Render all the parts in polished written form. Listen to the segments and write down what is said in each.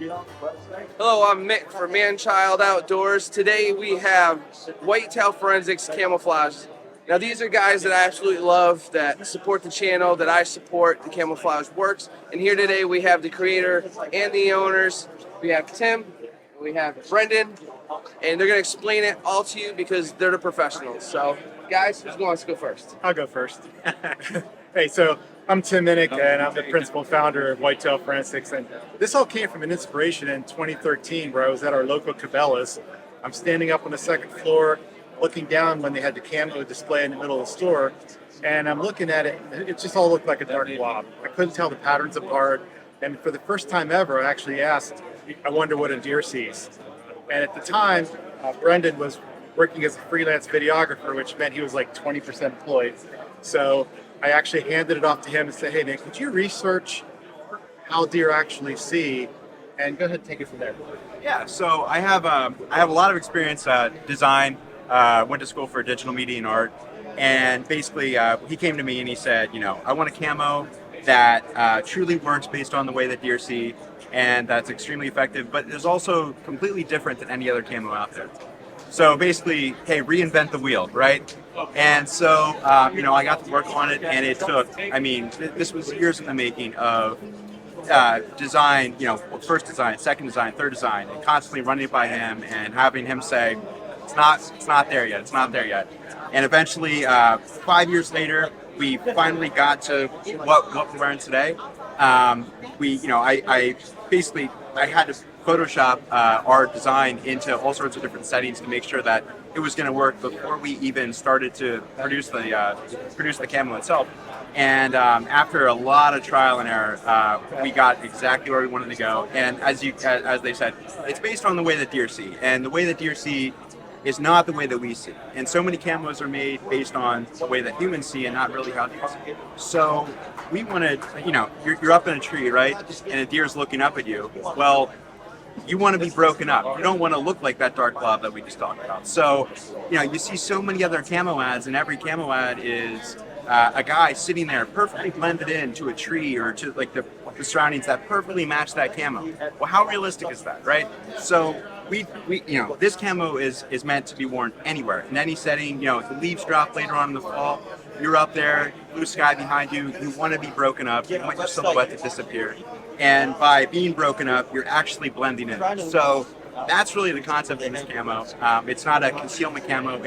Hello, I'm Mick from Manchild Outdoors. Today we have whitetail forensics camouflage. Now these are guys that I absolutely love, that support the channel, that I support. The camouflage works. And here today we have the creator and the owners. We have Tim, we have Brendon, and they're going to explain it all to you because they're the professionals. So guys, who's going to go first? I'll go first. Hey, so I'm Tim Minnich, and I'm the principal founder of Whitetail Forensics. And this all came from an inspiration in 2013 where I was at our local Cabela's. I'm standing up on the second floor, looking down when they had the camo display in the middle of the store. And I'm looking at it, it just all looked like a dark blob. I couldn't tell the patterns apart. And for the first time ever, I actually asked, I wonder what a deer sees. And at the time, Brendon was working as a freelance videographer, which meant he was like 20% employed. So I actually handed it off to him and said, hey man, could you research how deer actually see? And go ahead and take it from there. Yeah, so I have a lot of experience design. Went to school for digital media and art, and basically he came to me and he said, I want a camo that truly works based on the way that deer see, and that's extremely effective, but is also completely different than any other camo out there. So basically, hey, reinvent the wheel, right? And so, I got to work on it, and it took, this was years in the making of design, first design, second design, third design, and constantly running it by him and having him say, it's not there yet, it's not there yet. And eventually, 5 years later, we finally got to what we're in today. I had to Photoshop our design into all sorts of different settings to make sure that it was going to work before we even started to produce the camo itself. And after a lot of trial and error, we got exactly where we wanted to go. And as they said, it's based on the way that deer see, and the way that deer see is not the way that we see. And so many camos are made based on the way that humans see and not really how deer see. So we wanted, you're up in a tree, right? And a deer's looking up at you. Well, you want to be broken up. You don't want to look like that dark blob that we just talked about. So, you see so many other camo ads, and every camo ad is a guy sitting there perfectly blended into a tree or to like the surroundings that perfectly match that camo. Well, how realistic is that, right? So we this camo is meant to be worn anywhere, in any setting. The leaves drop later on in the fall, you're up there, blue sky behind you, you want to be broken up, you want your silhouette to disappear. And by being broken up, you're actually blending in. So that's really the concept in this camo. It's not a concealment camo,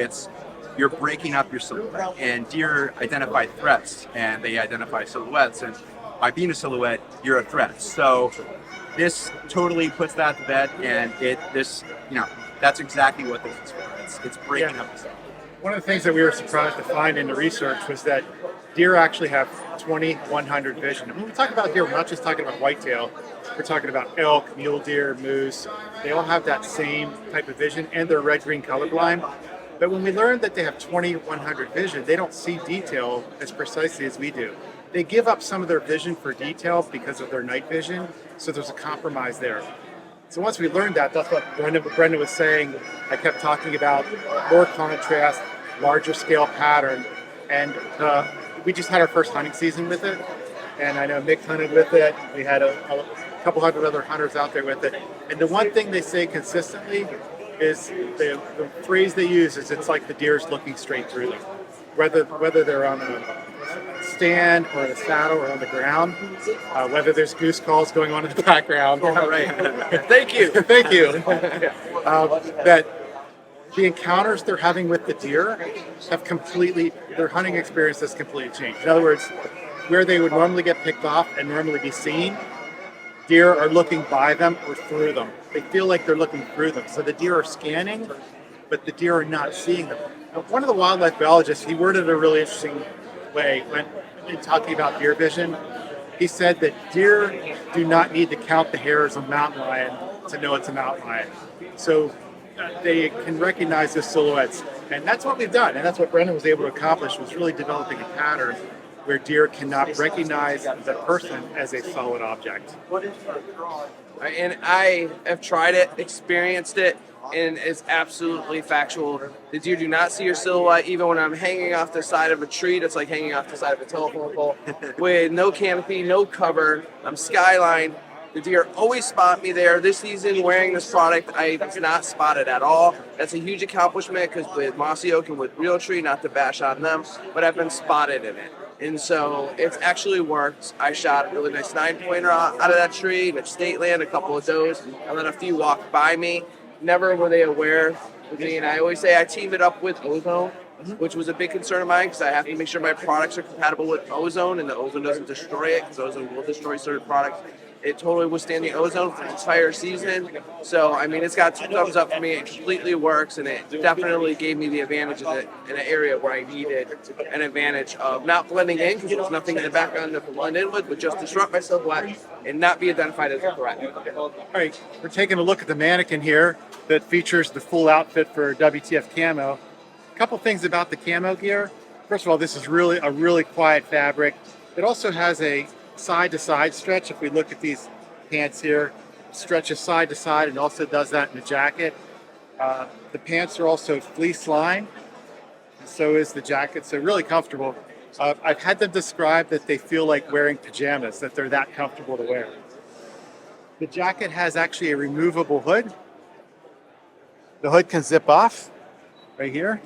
you're breaking up your silhouette. And deer identify threats, and they identify silhouettes. And by being a silhouette, you're a threat. So this totally puts that to bed, and that's exactly what this is for. It's breaking up the silhouette. One of the things that we were surprised to find in the research was that deer actually have 20/100 vision. And when we talk about deer, we're not just talking about whitetail. We're talking about elk, mule deer, moose. They all have that same type of vision, and they're red-green colorblind. But when we learned that they have 20/100 vision, they don't see detail as precisely as we do. They give up some of their vision for detail because of their night vision, so there's a compromise there. So once we learned that, that's what Brendon was saying. I kept talking about more contrast, larger scale pattern, and we just had our first hunting season with it. And I know Mick hunted with it. We had a couple hundred other hunters out there with it. And the one thing they say consistently is the phrase they use is it's like the deer's looking straight through them. Whether they're on a stand or in a saddle or on the ground, whether there's goose calls going on in the background. Right. Thank you. Thank you. That the encounters they're having with the deer their hunting experience has completely changed. In other words, where they would normally get picked off and normally be seen, deer are looking by them or through them. They feel like they're looking through them. So the deer are scanning, but the deer are not seeing them. Now, one of the wildlife biologists, he worded it a really interesting way when talking about deer vision. He said that deer do not need to count the hairs of a mountain lion to know it's a mountain lion. So they can recognize the silhouettes. And that's what we've done. And that's what Brendon was able to accomplish, was really developing a pattern where deer cannot recognize the person as a solid object. And I have tried it, experienced it, and it's absolutely factual. The deer do not see your silhouette, even when I'm hanging off the side of a tree that's like hanging off the side of a telephone pole with no canopy, no cover. I'm skyline. The deer always spot me there. This season, wearing this product, I was not spotted at all. That's a huge accomplishment because with mossy oak and with real tree, not to bash on them, but I've been spotted in it. And so it's actually worked. I shot a really nice 9-pointer out of that tree, in state land, a couple of does, and then a few walked by me. Never were they aware of me. And I always say I teamed it up with ozone, which was a big concern of mine because I have to make sure my products are compatible with ozone and the ozone doesn't destroy it because ozone will destroy certain products. It totally withstand the ozone for the entire season. So, I mean, it's got 2 thumbs up for me. It completely works, and it definitely gave me the advantage in an area where I needed an advantage of not blending in because there's nothing in the background to blend in with, but just disrupt my silhouette and not be identified as a threat. All right, we're taking a look at the mannequin here that features the full outfit for WTF Camo. A couple things about the camo gear. First of all, this is really a really quiet fabric. It also has a side-to-side stretch. If we look at these pants here, stretches side to side and also does that in the jacket. The pants are also fleece lined, and so is the jacket, so really comfortable. I've had them describe that they feel like wearing pajamas, that they're that comfortable to wear. The jacket has actually a removable hood. The hood can zip off right here.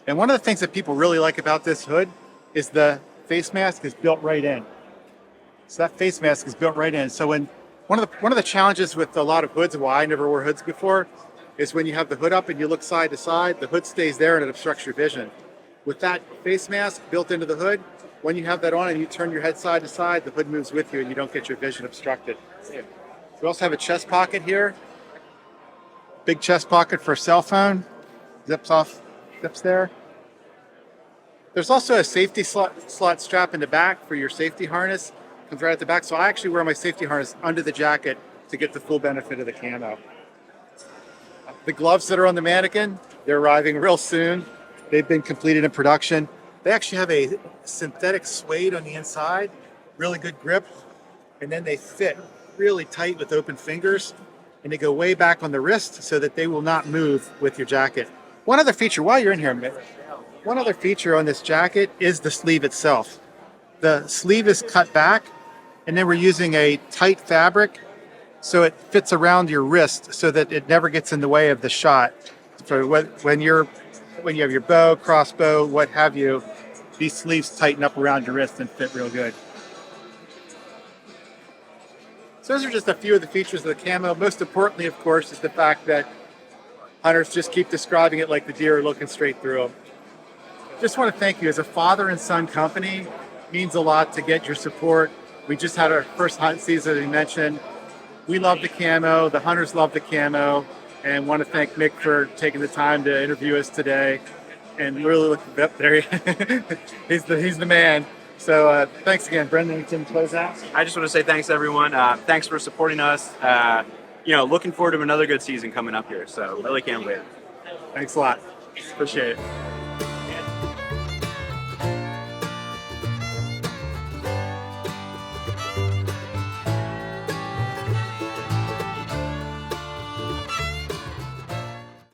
And one of the things that people really like about this hood is the face mask is built right in. So that face mask is built right in. So when one of the challenges with a lot of hoods, why I never wore hoods before, is when you have the hood up and you look side to side, the hood stays there and it obstructs your vision. With that face mask built into the hood, when you have that on and you turn your head side to side, the hood moves with you and you don't get your vision obstructed. We also have a chest pocket here. Big chest pocket for a cell phone. Zips off, zips there. There's also a safety slot strap in the back for your safety harness. Comes right at the back. So I actually wear my safety harness under the jacket to get the full benefit of the camo. The gloves that are on the mannequin, they're arriving real soon. They've been completed in production. They actually have a synthetic suede on the inside, really good grip, and then they fit really tight with open fingers, and they go way back on the wrist so that they will not move with your jacket. One other feature, while you're in here, one other feature on this jacket is the sleeve itself. The sleeve is cut back, and then we're using a tight fabric so it fits around your wrist so that it never gets in the way of the shot. So when you have your bow, crossbow, what have you, these sleeves tighten up around your wrist and fit real good. So those are just a few of the features of the camo. Most importantly, of course, is the fact that hunters just keep describing it like the deer are looking straight through them. Just want to thank you. As a father and son company, it means a lot to get your support. We just had our first hunt season, as you mentioned. We love the camo, the hunters love the camo, and want to thank Mick for taking the time to interview us today. And really looking up there, he's the man. So thanks again, Brendon and Tim. Close out. I just want to say thanks to everyone. Thanks for supporting us. Looking forward to another good season coming up here. So really can't wait. Thanks a lot. Appreciate it.